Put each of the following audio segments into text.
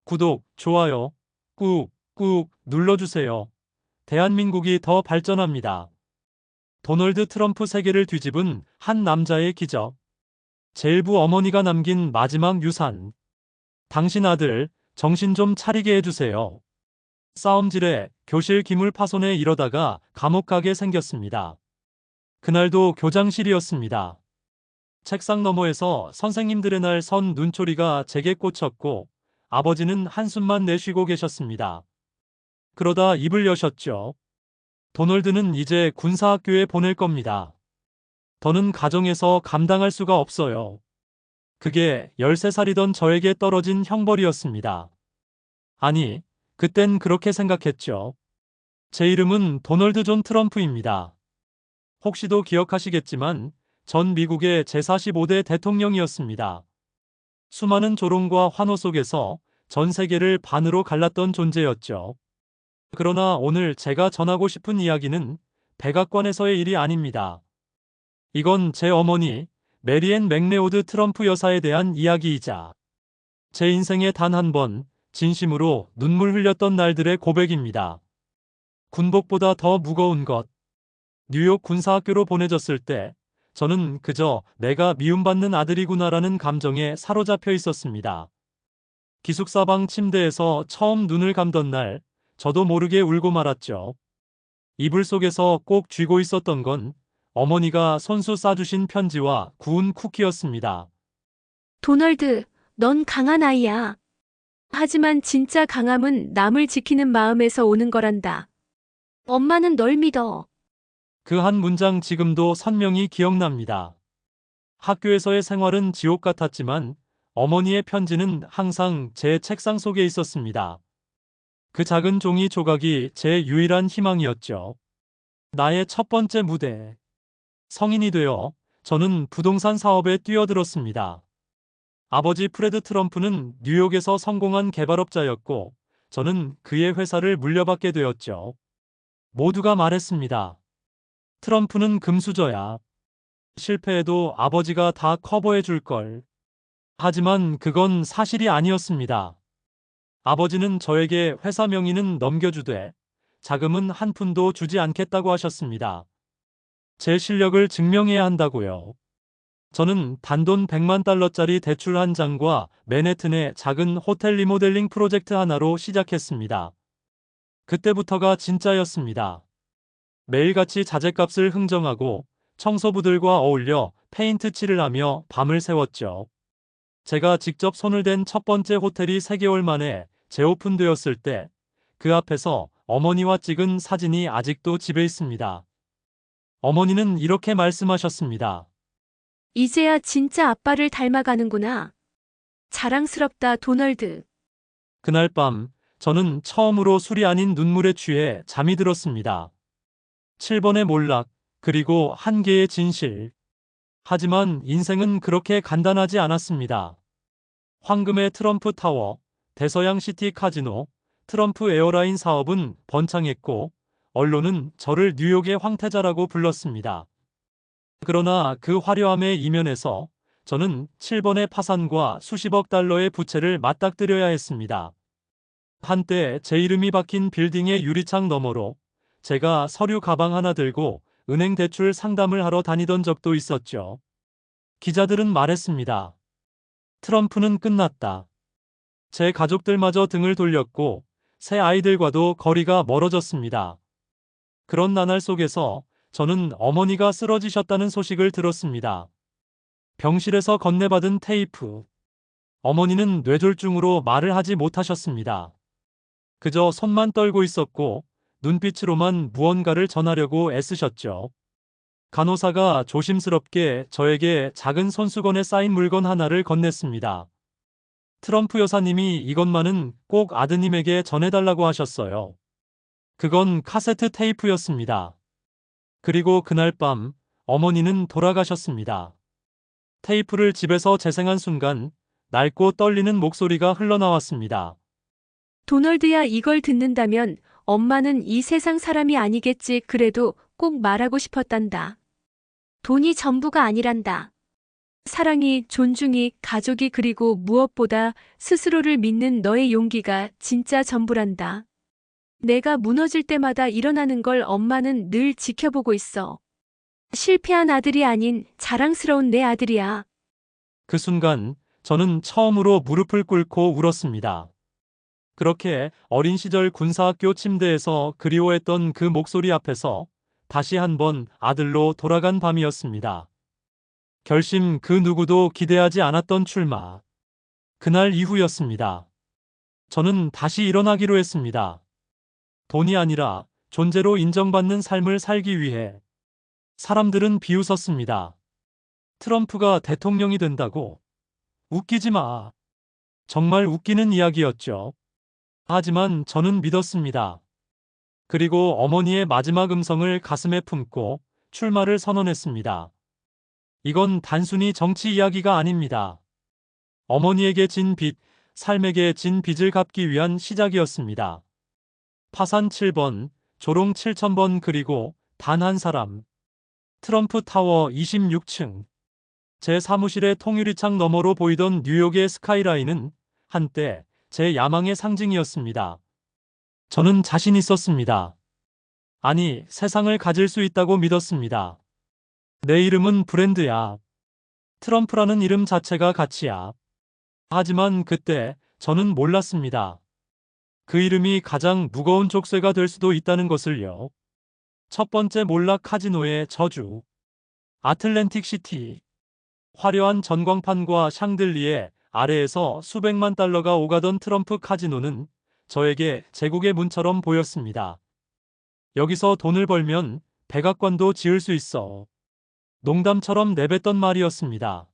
구독, 좋아요 꾹꾹 눌러주세요. 대한민국이 더 발전합니다. 도널드 트럼프 세계를 뒤집은 한 남자의 기적. 제1부 어머니가 남긴 마지막 유산. 당신 아들, 정신 좀 차리게 해주세요. 싸움질에 교실 기물 파손에 이러다가 감옥 가게 생겼습니다. 그날도 교장실이었습니다. 책상 너머에서 선생님들의 날 선 눈초리가 제게 꽂혔고 아버지는 한숨만 내쉬고 계셨습니다. 그러다 입을 여셨죠. 도널드는 이제 군사학교에 보낼 겁니다. 더는 가정에서 감당할 수가 없어요. 그게 13살이던 저에게 떨어진 형벌이었습니다. 아니, 그땐 그렇게 생각했죠. 제 이름은 도널드 존 트럼프입니다. 혹시도 기억하시겠지만 전 미국의 제45대 대통령이었습니다. 수많은 조롱과 환호 속에서 전 세계를 반으로 갈랐던 존재였죠. 그러나 오늘 제가 전하고 싶은 이야기는 백악관에서의 일이 아닙니다. 이건 제 어머니 메리앤 맥레오드 트럼프 여사에 대한 이야기이자 제 인생에 단 한 번 진심으로 눈물 흘렸던 날들의 고백입니다. 군복보다 더 무거운 것. 뉴욕 군사학교로 보내졌을 때 저는 그저 내가 미움받는 아들이구나라는 감정에 사로잡혀 있었습니다. 기숙사방 침대에서 처음 눈을 감던 날 저도 모르게 울고 말았죠. 이불 속에서 꼭 쥐고 있었던 건 어머니가 손수 싸주신 편지와 구운 쿠키였습니다. 도널드, 넌 강한 아이야. 하지만 진짜 강함은 남을 지키는 마음에서 오는 거란다. 엄마는 널 믿어. 그 한 문장 지금도 선명히 기억납니다. 학교에서의 생활은 지옥 같았지만 어머니의 편지는 항상 제 책상 속에 있었습니다. 그 작은 종이 조각이 제 유일한 희망이었죠. 나의 첫 번째 무대. 성인이 되어 저는 부동산 사업에 뛰어들었습니다. 아버지 프레드 트럼프는 뉴욕에서 성공한 개발업자였고 저는 그의 회사를 물려받게 되었죠. 모두가 말했습니다. 트럼프는 금수저야. 실패해도 아버지가 다 커버해 줄 걸. 하지만 그건 사실이 아니었습니다. 아버지는 저에게 회사 명의는 넘겨주되 자금은 한 푼도 주지 않겠다고 하셨습니다. 제 실력을 증명해야 한다고요. 저는 단돈 100만 달러짜리 대출 한 장과 맨해튼의 작은 호텔 리모델링 프로젝트 하나로 시작했습니다. 그때부터가 진짜였습니다. 매일같이 자재값을 흥정하고 청소부들과 어울려 페인트 칠을 하며 밤을 새웠죠. 제가 직접 손을 댄 첫 번째 호텔이 3개월 만에 재오픈되었을 때 그 앞에서 어머니와 찍은 사진이 아직도 집에 있습니다. 어머니는 이렇게 말씀하셨습니다. 이제야 진짜 아빠를 닮아가는구나. 자랑스럽다, 도널드. 그날 밤 저는 처음으로 술이 아닌 눈물에 취해 잠이 들었습니다. 7번의 몰락, 그리고 한 개의 진실. 하지만 인생은 그렇게 간단하지 않았습니다. 황금의 트럼프 타워, 대서양 시티 카지노, 트럼프 에어라인 사업은 번창했고 언론은 저를 뉴욕의 황태자라고 불렀습니다. 그러나 그 화려함의 이면에서 저는 7번의 파산과 수십억 달러의 부채를 맞닥뜨려야 했습니다. 한때 제 이름이 박힌 빌딩의 유리창 너머로 제가 서류 가방 하나 들고 은행 대출 상담을 하러 다니던 적도 있었죠. 기자들은 말했습니다. 트럼프는 끝났다. 제 가족들마저 등을 돌렸고 새 아이들과도 거리가 멀어졌습니다. 그런 나날 속에서 저는 어머니가 쓰러지셨다는 소식을 들었습니다. 병실에서 건네받은 테이프. 어머니는 뇌졸중으로 말을 하지 못하셨습니다. 그저 손만 떨고 있었고 눈빛으로만 무언가를 전하려고 애쓰셨죠. 간호사가 조심스럽게 저에게 작은 손수건에 쌓인 물건 하나를 건넸습니다. 트럼프 여사님이 이것만은 꼭 아드님에게 전해달라고 하셨어요. 그건 카세트 테이프였습니다. 그리고 그날 밤 어머니는 돌아가셨습니다. 테이프를 집에서 재생한 순간 낡고 떨리는 목소리가 흘러나왔습니다. 도널드야, 이걸 듣는다면 엄마는 이 세상 사람이 아니겠지. 그래도 꼭 말하고 싶었단다. 돈이 전부가 아니란다. 사랑이, 존중이, 가족이 그리고 무엇보다 스스로를 믿는 너의 용기가 진짜 전부란다. 내가 무너질 때마다 일어나는 걸 엄마는 늘 지켜보고 있어. 실패한 아들이 아닌 자랑스러운 내 아들이야. 그 순간 저는 처음으로 무릎을 꿇고 울었습니다. 그렇게 어린 시절 군사학교 침대에서 그리워했던 그 목소리 앞에서 다시 한번 아들로 돌아간 밤이었습니다. 결심 그 누구도 기대하지 않았던 출마. 그날 이후였습니다. 저는 다시 일어나기로 했습니다. 돈이 아니라 존재로 인정받는 삶을 살기 위해. 사람들은 비웃었습니다. 트럼프가 대통령이 된다고? 웃기지 마. 정말 웃기는 이야기였죠. 하지만 저는 믿었습니다. 그리고 어머니의 마지막 음성을 가슴에 품고 출마를 선언했습니다. 이건 단순히 정치 이야기가 아닙니다. 어머니에게 진 빚, 삶에게 진 빚을 갚기 위한 시작이었습니다. 파산 7번, 조롱 7,000번 그리고 단 한 사람. 트럼프 타워 26층. 제 사무실의 통유리창 너머로 보이던 뉴욕의 스카이라인은 한때 제 야망의 상징이었습니다. 저는 자신 있었습니다. 아니, 세상을 가질 수 있다고 믿었습니다. 내 이름은 브랜드야. 트럼프라는 이름 자체가 가치야. 하지만 그때 저는 몰랐습니다. 그 이름이 가장 무거운 족쇄가 될 수도 있다는 것을요. 첫 번째 몰락 카지노의 저주. 아틀랜틱 시티. 화려한 전광판과 샹들리에 아래에서 수백만 달러가 오가던 트럼프 카지노는 저에게 제국의 문처럼 보였습니다. 여기서 돈을 벌면 백악관도 지을 수 있어. 농담처럼 내뱉던 말이었습니다.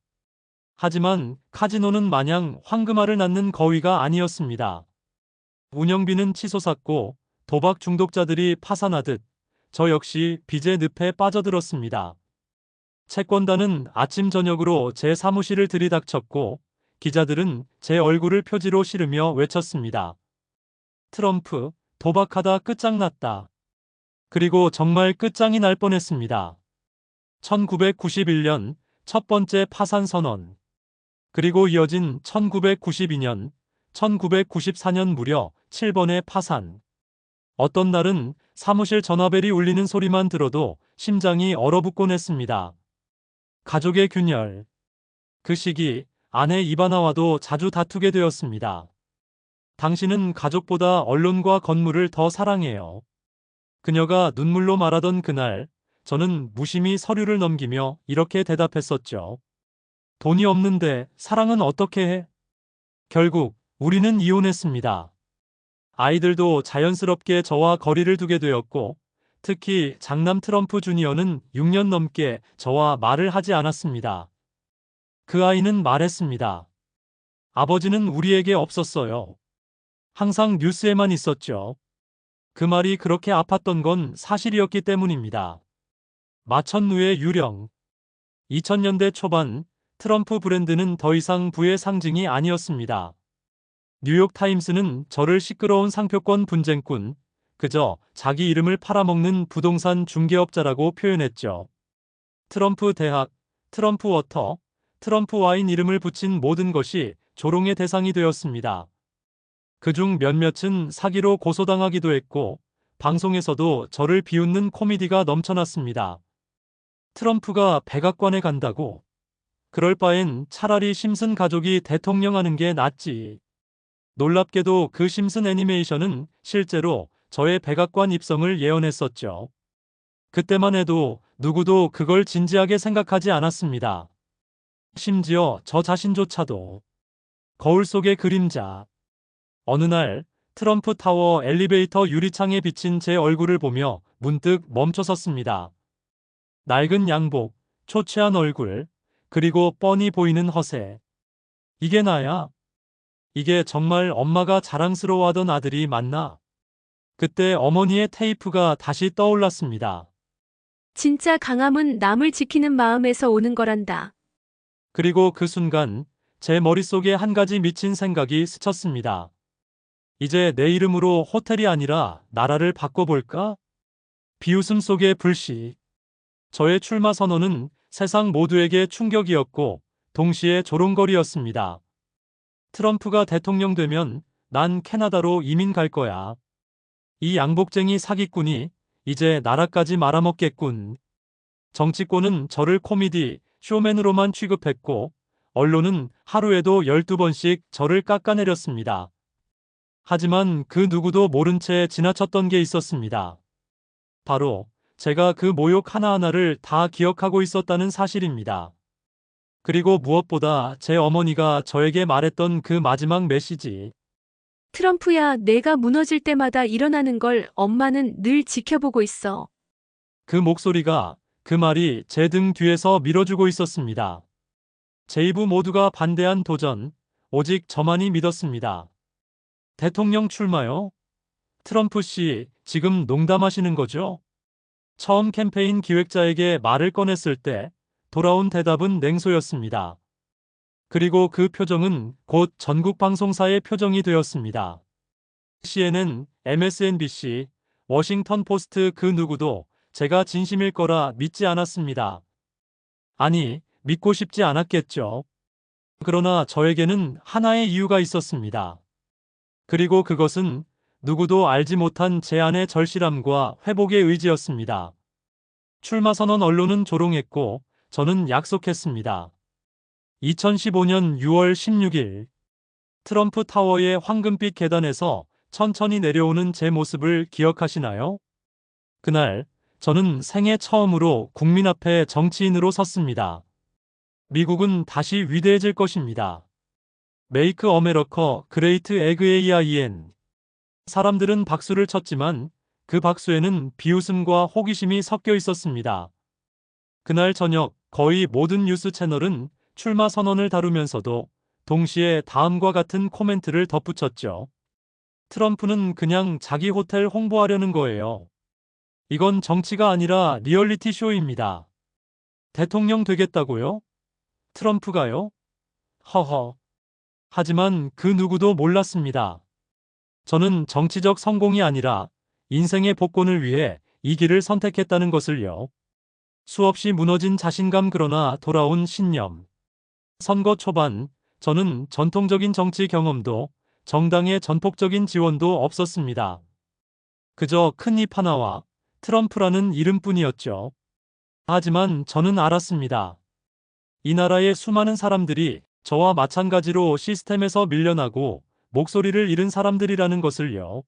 하지만 카지노는 마냥 황금알을 낳는 거위가 아니었습니다. 운영비는 치솟았고 도박 중독자들이 파산하듯 저 역시 빚의 늪에 빠져들었습니다. 채권단은 아침 저녁으로 제 사무실을 들이닥쳤고 기자들은 제 얼굴을 표지로 실으며 외쳤습니다. 트럼프, 도박하다 끝장났다. 그리고 정말 끝장이 날 뻔했습니다. 1991년 첫 번째 파산 선언. 그리고 이어진 1992년, 1994년 무려 7번의 파산. 어떤 날은 사무실 전화벨이 울리는 소리만 들어도 심장이 얼어붙곤 했습니다. 가족의 균열. 그 시기 아내 이바나와도 자주 다투게 되었습니다. 당신은 가족보다 언론과 건물을 더 사랑해요. 그녀가 눈물로 말하던 그날, 저는 무심히 서류를 넘기며 이렇게 대답했었죠. 돈이 없는데 사랑은 어떻게 해? 결국 우리는 이혼했습니다. 아이들도 자연스럽게 저와 거리를 두게 되었고, 특히 장남 트럼프 주니어는 6년 넘게 저와 말을 하지 않았습니다. 그 아이는 말했습니다. 아버지는 우리에게 없었어요. 항상 뉴스에만 있었죠. 그 말이 그렇게 아팠던 건 사실이었기 때문입니다. 마천루의 유령. 2000년대 초반 트럼프 브랜드는 더 이상 부의 상징이 아니었습니다. 뉴욕타임스는 저를 시끄러운 상표권 분쟁꾼, 그저 자기 이름을 팔아먹는 부동산 중개업자라고 표현했죠. 트럼프 대학, 트럼프 워터, 트럼프 와인 이름을 붙인 모든 것이 조롱의 대상이 되었습니다. 그중 몇몇은 사기로 고소당하기도 했고 방송에서도 저를 비웃는 코미디가 넘쳐났습니다. 트럼프가 백악관에 간다고? 그럴 바엔 차라리 심슨 가족이 대통령 하는 게 낫지. 놀랍게도 그 심슨 애니메이션은 실제로 저의 백악관 입성을 예언했었죠. 그때만 해도 누구도 그걸 진지하게 생각하지 않았습니다. 심지어 저 자신조차도. 거울 속의 그림자. 어느 날 트럼프 타워 엘리베이터 유리창에 비친 제 얼굴을 보며 문득 멈춰섰습니다. 낡은 양복, 초췌한 얼굴, 그리고 뻔히 보이는 허세. 이게 나야? 이게 정말 엄마가 자랑스러워하던 아들이 맞나? 그때 어머니의 테이프가 다시 떠올랐습니다. 진짜 강함은 남을 지키는 마음에서 오는 거란다. 그리고 그 순간 제 머릿속에 한 가지 미친 생각이 스쳤습니다. 이제 내 이름으로 호텔이 아니라 나라를 바꿔볼까? 비웃음 속의 불씨. 저의 출마 선언은 세상 모두에게 충격이었고 동시에 조롱거리였습니다. 트럼프가 대통령 되면 난 캐나다로 이민 갈 거야. 이 양복쟁이 사기꾼이 이제 나라까지 말아먹겠군. 정치권은 저를 코미디 쇼맨으로만 취급했고 언론은 하루에도 12번씩 저를 깎아내렸습니다. 하지만 그 누구도 모른 채 지나쳤던 게 있었습니다. 바로 제가 그 모욕 하나하나를 다 기억하고 있었다는 사실입니다. 그리고 무엇보다 제 어머니가 저에게 말했던 그 마지막 메시지. 트럼프야, 내가 무너질 때마다 일어나는 걸 엄마는 늘 지켜보고 있어. 그 목소리가, 그 말이 제 등 뒤에서 밀어주고 있었습니다. 제 이부 모두가 반대한 도전, 오직 저만이 믿었습니다. 대통령 출마요? 트럼프 씨, 지금 농담하시는 거죠? 처음 캠페인 기획자에게 말을 꺼냈을 때 돌아온 대답은 냉소였습니다. 그리고 그 표정은 곧 전국 방송사의 표정이 되었습니다. CNN, MSNBC, 워싱턴 포스트 그 누구도 제가 진심일 거라 믿지 않았습니다. 아니, 믿고 싶지 않았겠죠. 그러나 저에게는 하나의 이유가 있었습니다. 그리고 그것은 누구도 알지 못한 제 안의 절실함과 회복의 의지였습니다. 출마 선언 언론은 조롱했고 저는 약속했습니다. 2015년 6월 16일 트럼프 타워의 황금빛 계단에서 천천히 내려오는 제 모습을 기억하시나요? 그날 저는 생애 처음으로 국민 앞에 정치인으로 섰습니다. 미국은 다시 위대해질 것입니다. 메이크 어메리카 그레이트 에그에이아이엔. 사람들은 박수를 쳤지만 그 박수에는 비웃음과 호기심이 섞여 있었습니다. 그날 저녁 거의 모든 뉴스 채널은 출마 선언을 다루면서도 동시에 다음과 같은 코멘트를 덧붙였죠. 트럼프는 그냥 자기 호텔 홍보하려는 거예요. 이건 정치가 아니라 리얼리티 쇼입니다. 대통령 되겠다고요? 트럼프가요? 허허. 하지만 그 누구도 몰랐습니다. 저는 정치적 성공이 아니라 인생의 복권을 위해 이 길을 선택했다는 것을요. 수없이 무너진 자신감 그러나 돌아온 신념. 선거 초반 저는 전통적인 정치 경험도 정당의 전폭적인 지원도 없었습니다. 그저 큰 입 하나와 트럼프라는 이름뿐이었죠. 하지만 저는 알았습니다. 이 나라의 수많은 사람들이 저와 마찬가지로 시스템에서 밀려나고 목소리를 잃은 사람들이라는 것을요.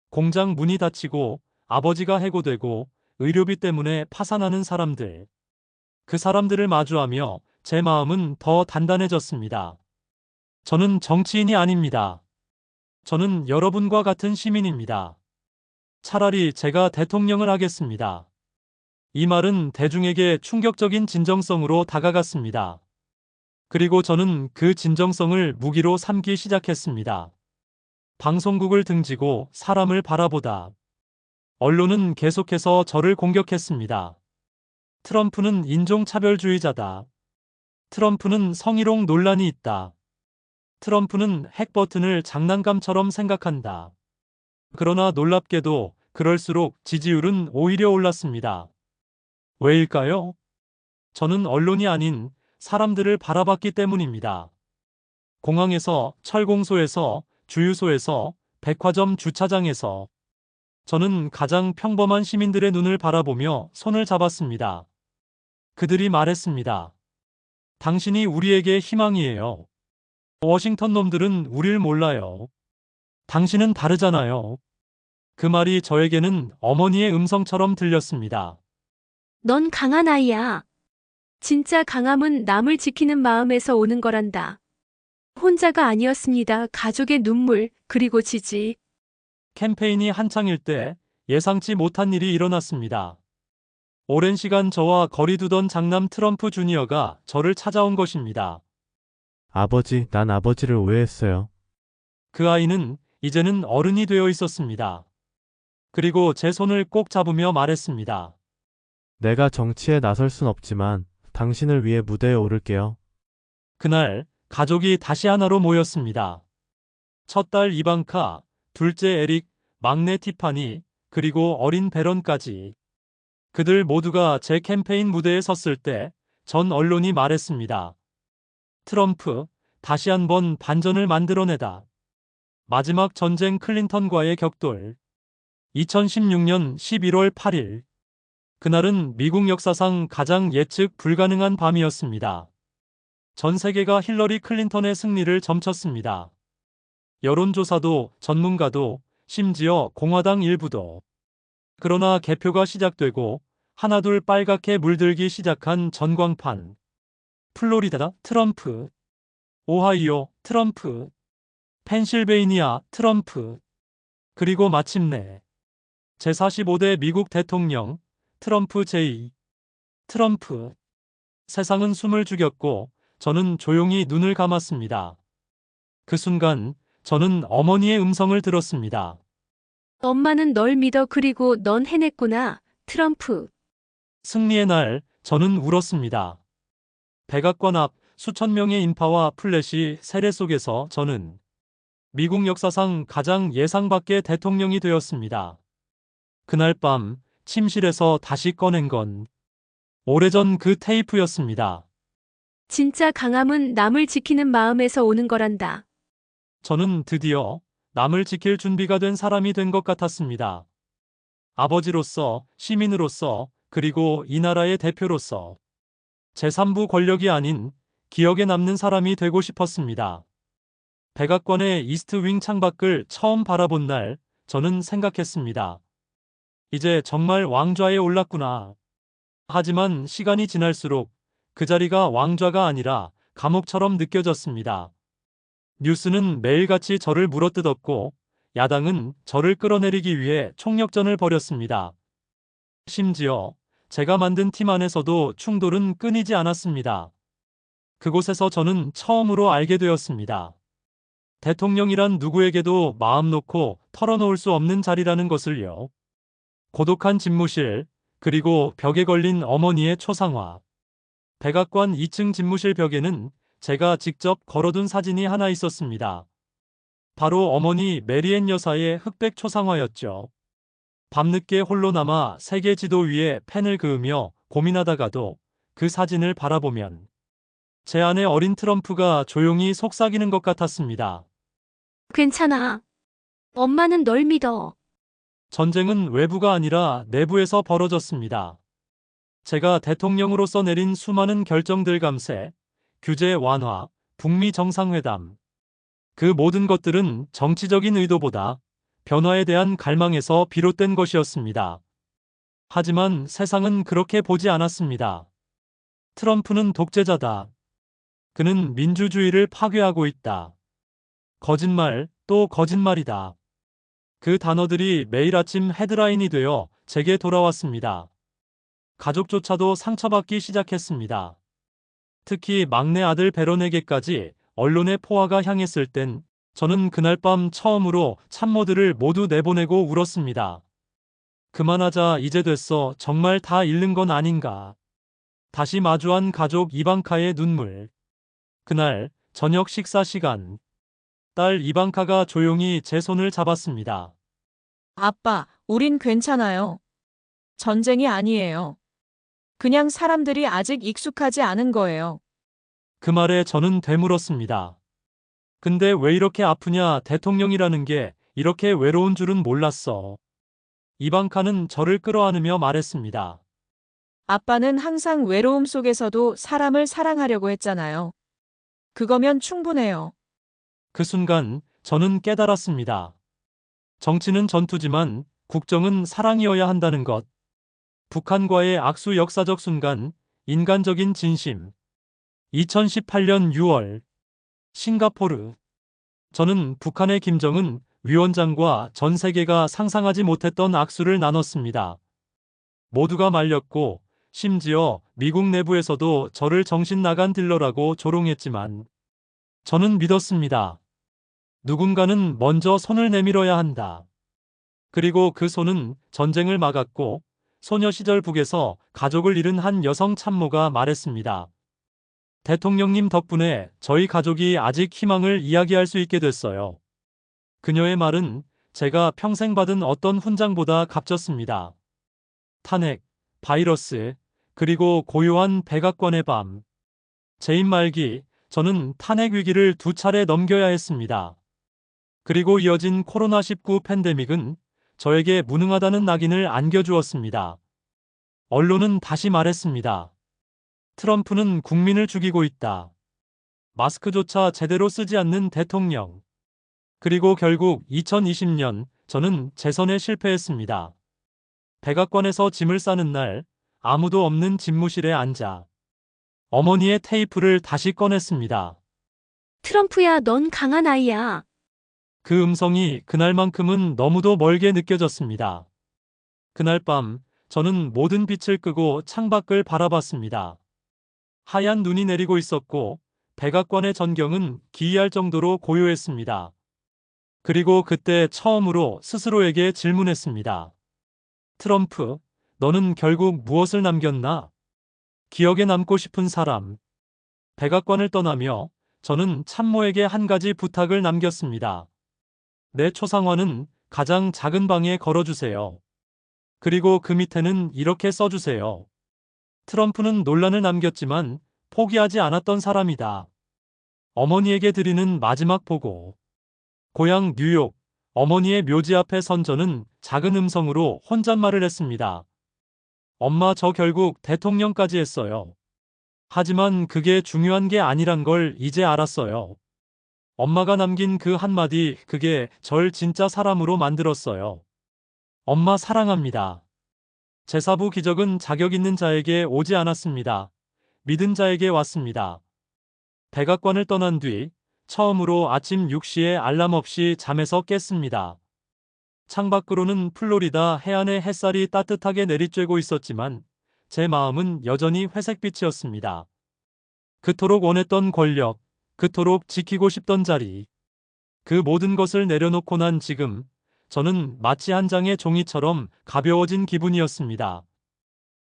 공장 문이 닫히고 아버지가 해고되고 의료비 때문에 파산하는 사람들. 그 사람들을 마주하며 제 마음은 더 단단해졌습니다. 저는 정치인이 아닙니다. 저는 여러분과 같은 시민입니다. 차라리 제가 대통령을 하겠습니다. 이 말은 대중에게 충격적인 진정성으로 다가갔습니다. 그리고 저는 그 진정성을 무기로 삼기 시작했습니다. 방송국을 등지고 사람을 바라보다. 언론은 계속해서 저를 공격했습니다. 트럼프는 인종차별주의자다. 트럼프는 성희롱 논란이 있다. 트럼프는 핵 버튼을 장난감처럼 생각한다. 그러나 놀랍게도 그럴수록 지지율은 오히려 올랐습니다. 왜일까요? 저는 언론이 아닌 사람들을 바라봤기 때문입니다. 공항에서, 철공소에서, 주유소에서, 백화점 주차장에서 저는 가장 평범한 시민들의 눈을 바라보며 손을 잡았습니다. 그들이 말했습니다. 당신이 우리에게 희망이에요. 워싱턴 놈들은 우릴 몰라요. 당신은 다르잖아요. 그 말이 저에게는 어머니의 음성처럼 들렸습니다. 넌 강한 아이야. 진짜 강함은 남을 지키는 마음에서 오는 거란다. 혼자가 아니었습니다. 가족의 눈물, 그리고 지지. 캠페인이 한창일 때 예상치 못한 일이 일어났습니다. 오랜 시간 저와 거리 두던 장남 트럼프 주니어가 저를 찾아온 것입니다. 아버지, 난 아버지를 오해했어요. 그 아이는 이제는 어른이 되어 있었습니다. 그리고 제 손을 꼭 잡으며 말했습니다. 내가 정치에 나설 순 없지만 당신을 위해 무대에 오를게요. 그날 가족이 다시 하나로 모였습니다. 첫 딸 이방카, 둘째 에릭, 막내 티파니, 그리고 어린 베런까지. 그들 모두가 제 캠페인 무대에 섰을 때 전 언론이 말했습니다. 트럼프, 다시 한번 반전을 만들어내다. 마지막 전쟁 클린턴과의 격돌. 2016년 11월 8일. 그날은 미국 역사상 가장 예측 불가능한 밤이었습니다. 전 세계가 힐러리 클린턴의 승리를 점쳤습니다. 여론조사도, 전문가도, 심지어 공화당 일부도. 그러나 개표가 시작되고 하나둘 빨갛게 물들기 시작한 전광판. 플로리다, 트럼프. 오하이오, 트럼프. 펜실베이니아, 트럼프. 그리고 마침내 제45대 미국 대통령, 트럼프 제2. 트럼프. 세상은 숨을 죽였고 저는 조용히 눈을 감았습니다. 그 순간 저는 어머니의 음성을 들었습니다. 엄마는 널 믿어. 그리고 넌 해냈구나. 트럼프. 승리의 날 저는 울었습니다. 백악관 앞 수천 명의 인파와 플래시 세례 속에서 저는 미국 역사상 가장 예상 밖의 대통령이 되었습니다. 그날 밤 침실에서 다시 꺼낸 건 오래전 그 테이프였습니다. 진짜 강함은 남을 지키는 마음에서 오는 거란다. 저는 드디어 남을 지킬 준비가 된 사람이 된 것 같았습니다. 아버지로서, 시민으로서, 그리고 이 나라의 대표로서 제3부 권력이 아닌 기억에 남는 사람이 되고 싶었습니다. 백악관의 이스트 윙 창밖을 처음 바라본 날 저는 생각했습니다. 이제 정말 왕좌에 올랐구나. 하지만 시간이 지날수록 그 자리가 왕좌가 아니라 감옥처럼 느껴졌습니다. 뉴스는 매일같이 저를 물어뜯었고 야당은 저를 끌어내리기 위해 총력전을 벌였습니다. 심지어 제가 만든 팀 안에서도 충돌은 끊이지 않았습니다. 그곳에서 저는 처음으로 알게 되었습니다. 대통령이란 누구에게도 마음 놓고 털어놓을 수 없는 자리라는 것을요. 고독한 집무실, 그리고 벽에 걸린 어머니의 초상화. 백악관 2층 집무실 벽에는 제가 직접 걸어둔 사진이 하나 있었습니다. 바로 어머니 메리앤 여사의 흑백 초상화였죠. 밤늦게 홀로 남아 세계 지도 위에 펜을 그으며 고민하다가도 그 사진을 바라보면 제 안의 어린 트럼프가 조용히 속삭이는 것 같았습니다. 괜찮아. 엄마는 널 믿어. 전쟁은 외부가 아니라 내부에서 벌어졌습니다. 제가 대통령으로서 내린 수많은 결정들 감세, 규제 완화, 북미 정상회담. 그 모든 것들은 정치적인 의도보다 변화에 대한 갈망에서 비롯된 것이었습니다. 하지만 세상은 그렇게 보지 않았습니다. 트럼프는 독재자다. 그는 민주주의를 파괴하고 있다. 거짓말, 또 거짓말이다. 그 단어들이 매일 아침 헤드라인이 되어 제게 돌아왔습니다. 가족조차도 상처받기 시작했습니다. 특히 막내 아들 베런에게까지 언론의 포화가 향했을 땐 저는 그날 밤 처음으로 참모들을 모두 내보내고 울었습니다. 그만하자, 이제 됐어, 정말 다 잃는 건 아닌가. 다시 마주한 가족 이방카의 눈물. 그날 저녁 식사 시간. 딸 이방카가 조용히 제 손을 잡았습니다. 아빠, 우린 괜찮아요. 전쟁이 아니에요. 그냥 사람들이 아직 익숙하지 않은 거예요. 그 말에 저는 되물었습니다. 근데 왜 이렇게 아프냐, 대통령이라는 게 이렇게 외로운 줄은 몰랐어. 이방카는 저를 끌어안으며 말했습니다. 아빠는 항상 외로움 속에서도 사람을 사랑하려고 했잖아요. 그거면 충분해요. 그 순간 저는 깨달았습니다. 정치는 전투지만 국정은 사랑이어야 한다는 것. 북한과의 악수 역사적 순간, 인간적인 진심. 2018년 6월, 싱가포르. 저는 북한의 김정은 위원장과 전 세계가 상상하지 못했던 악수를 나눴습니다. 모두가 말렸고, 심지어 미국 내부에서도 저를 정신 나간 딜러라고 조롱했지만, 저는 믿었습니다. 누군가는 먼저 손을 내밀어야 한다. 그리고 그 손은 전쟁을 막았고, 소녀 시절 북에서 가족을 잃은 한 여성 참모가 말했습니다. 대통령님 덕분에 저희 가족이 아직 희망을 이야기할 수 있게 됐어요. 그녀의 말은 제가 평생 받은 어떤 훈장보다 값졌습니다. 탄핵, 바이러스, 그리고 고요한 백악관의 밤. 재임 말기, 저는 탄핵 위기를 2차례 넘겨야 했습니다. 그리고 이어진 코로나19 팬데믹은 저에게 무능하다는 낙인을 안겨주었습니다. 언론은 다시 말했습니다. 트럼프는 국민을 죽이고 있다. 마스크조차 제대로 쓰지 않는 대통령. 그리고 결국 2020년 저는 재선에 실패했습니다. 백악관에서 짐을 싸는 날 아무도 없는 집무실에 앉아 어머니의 테이프를 다시 꺼냈습니다. 트럼프야, 넌 강한 아이야. 그 음성이 그날만큼은 너무도 멀게 느껴졌습니다. 그날 밤 저는 모든 빛을 끄고 창밖을 바라봤습니다. 하얀 눈이 내리고 있었고 백악관의 전경은 기이할 정도로 고요했습니다. 그리고 그때 처음으로 스스로에게 질문했습니다. 트럼프, 너는 결국 무엇을 남겼나? 기억에 남고 싶은 사람. 백악관을 떠나며 저는 참모에게 한 가지 부탁을 남겼습니다. 내 초상화는 가장 작은 방에 걸어주세요. 그리고 그 밑에는 이렇게 써주세요. 트럼프는 논란을 남겼지만 포기하지 않았던 사람이다. 어머니에게 드리는 마지막 보고. 고향 뉴욕, 어머니의 묘지 앞에 선 저는 작은 음성으로 혼잣말을 했습니다. 엄마, 저 결국 대통령까지 했어요. 하지만 그게 중요한 게 아니란 걸 이제 알았어요. 엄마가 남긴 그 한마디, 그게 절 진짜 사람으로 만들었어요. 엄마 사랑합니다. 제4부 기적은 자격 있는 자에게 오지 않았습니다. 믿은 자에게 왔습니다. 백악관을 떠난 뒤 처음으로 아침 6시에 알람 없이 잠에서 깼습니다. 창밖으로는 플로리다 해안의 햇살이 따뜻하게 내리쬐고 있었지만 제 마음은 여전히 회색빛이었습니다. 그토록 원했던 권력, 그토록 지키고 싶던 자리. 그 모든 것을 내려놓고 난 지금 저는 마치 한 장의 종이처럼 가벼워진 기분이었습니다.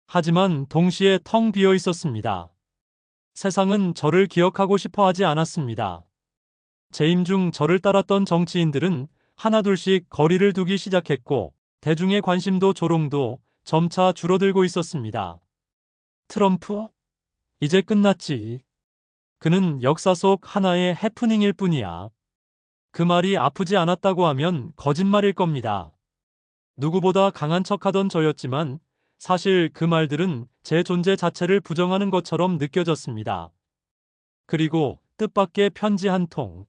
하지만 동시에 텅 비어 있었습니다. 세상은 저를 기억하고 싶어 하지 않았습니다. 재임 중 저를 따랐던 정치인들은 하나둘씩 거리를 두기 시작했고 대중의 관심도 조롱도 점차 줄어들고 있었습니다. 트럼프? 이제 끝났지. 그는 역사 속 하나의 해프닝일 뿐이야. 그 말이 아프지 않았다고 하면 거짓말일 겁니다. 누구보다 강한 척하던 저였지만 사실 그 말들은 제 존재 자체를 부정하는 것처럼 느껴졌습니다. 그리고 뜻밖의 편지 한 통.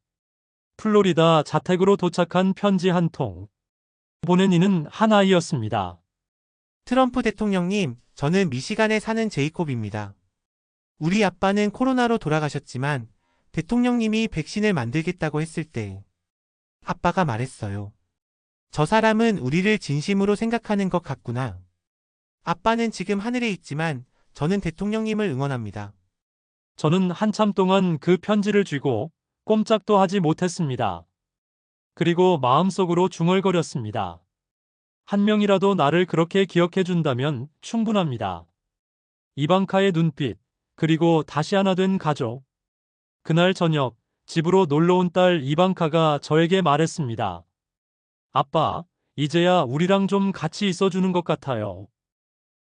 플로리다 자택으로 도착한 편지 한 통. 보낸 이는 한 아이였습니다. 트럼프 대통령님, 저는 미시간에 사는 제이콥입니다. 우리 아빠는 코로나로 돌아가셨지만 대통령님이 백신을 만들겠다고 했을 때 아빠가 말했어요. 저 사람은 우리를 진심으로 생각하는 것 같구나. 아빠는 지금 하늘에 있지만 저는 대통령님을 응원합니다. 저는 한참 동안 그 편지를 쥐고 꼼짝도 하지 못했습니다. 그리고 마음속으로 중얼거렸습니다. 한 명이라도 나를 그렇게 기억해 준다면 충분합니다. 이방카의 눈빛, 그리고 다시 하나 된 가족. 그날 저녁 집으로 놀러 온 딸 이방카가 저에게 말했습니다. 아빠, 이제야 우리랑 좀 같이 있어주는 것 같아요.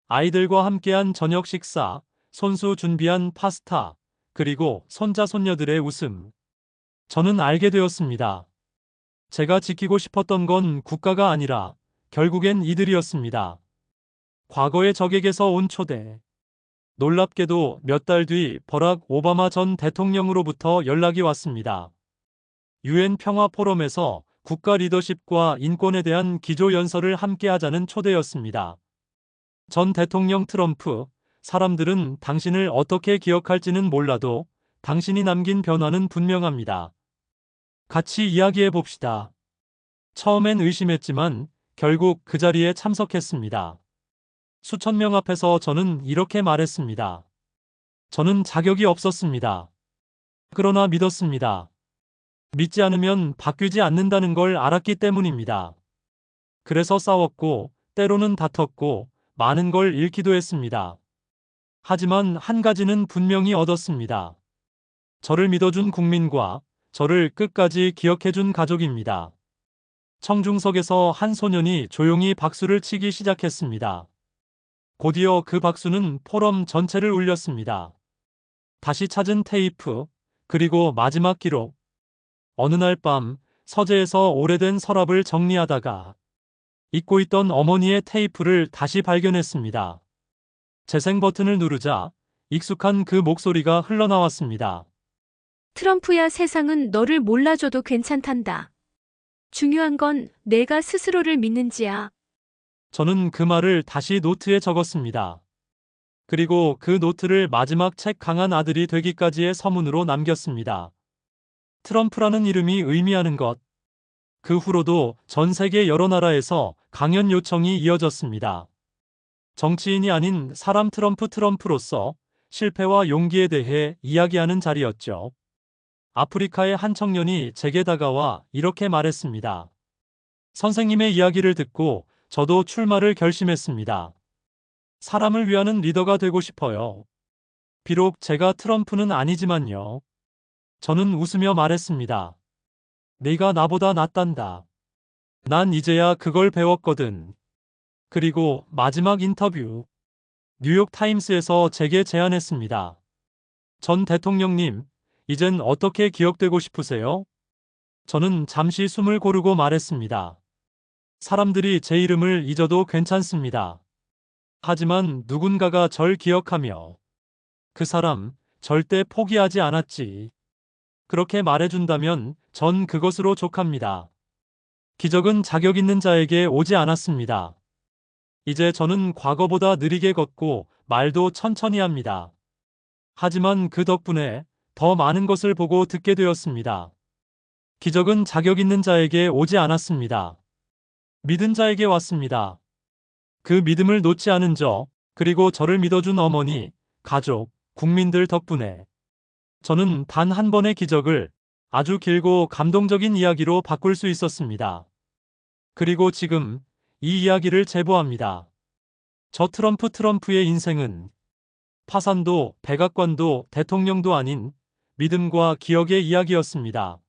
아이들과 함께한 저녁 식사, 손수 준비한 파스타, 그리고 손자 손녀들의 웃음. 저는 알게 되었습니다. 제가 지키고 싶었던 건 국가가 아니라 결국엔 이들이었습니다. 과거의 적에게서 온 초대. 놀랍게도 몇 달 뒤 버락 오바마 전 대통령으로부터 연락이 왔습니다. 유엔 평화 포럼에서 국가 리더십과 인권에 대한 기조연설을 함께 하자는 초대였습니다. 전 대통령 트럼프, 사람들은 당신을 어떻게 기억할지는 몰라도 당신이 남긴 변화는 분명합니다. 같이 이야기해 봅시다. 처음엔 의심했지만 결국 그 자리에 참석했습니다. 수천 명 앞에서 저는 이렇게 말했습니다. 저는 자격이 없었습니다. 그러나 믿었습니다. 믿지 않으면 바뀌지 않는다는 걸 알았기 때문입니다. 그래서 싸웠고, 때로는 다퉜고, 많은 걸 잃기도 했습니다. 하지만 한 가지는 분명히 얻었습니다. 저를 믿어준 국민과 저를 끝까지 기억해준 가족입니다. 청중석에서 한 소년이 조용히 박수를 치기 시작했습니다. 곧이어 그 박수는 포럼 전체를 울렸습니다. 다시 찾은 테이프, 그리고 마지막 기록. 어느 날 밤 서재에서 오래된 서랍을 정리하다가 잊고 있던 어머니의 테이프를 다시 발견했습니다. 재생 버튼을 누르자 익숙한 그 목소리가 흘러나왔습니다. 트럼프야, 세상은 너를 몰라줘도 괜찮단다. 중요한 건 내가 스스로를 믿는지야. 저는 그 말을 다시 노트에 적었습니다. 그리고 그 노트를 마지막 책 강한 아들이 되기까지의 서문으로 남겼습니다. 트럼프라는 이름이 의미하는 것. 그 후로도 전 세계 여러 나라에서 강연 요청이 이어졌습니다. 정치인이 아닌 사람 트럼프로서 실패와 용기에 대해 이야기하는 자리였죠. 아프리카의 한 청년이 제게 다가와 이렇게 말했습니다. 선생님의 이야기를 듣고 저도 출마를 결심했습니다. 사람을 위하는 리더가 되고 싶어요. 비록 제가 트럼프는 아니지만요. 저는 웃으며 말했습니다. 네가 나보다 낫단다. 난 이제야 그걸 배웠거든. 그리고 마지막 인터뷰. 뉴욕타임스에서 제게 제안했습니다. 전 대통령님, 이젠 어떻게 기억되고 싶으세요? 저는 잠시 숨을 고르고 말했습니다. 사람들이 제 이름을 잊어도 괜찮습니다. 하지만 누군가가 절 기억하며 그 사람 절대 포기하지 않았지. 그렇게 말해준다면 전 그것으로 족합니다. 기적은 자격 있는 자에게 오지 않았습니다. 이제 저는 과거보다 느리게 걷고 말도 천천히 합니다. 하지만 그 덕분에 더 많은 것을 보고 듣게 되었습니다. 기적은 자격 있는 자에게 오지 않았습니다. 믿은 자에게 왔습니다. 그 믿음을 놓지 않은 저, 그리고 저를 믿어준 어머니, 가족, 국민들 덕분에 저는 단 한 번의 기적을 아주 길고 감동적인 이야기로 바꿀 수 있었습니다. 그리고 지금 이 이야기를 제보합니다. 저 트럼프의 인생은 파산도 백악관도 대통령도 아닌 믿음과 기억의 이야기였습니다.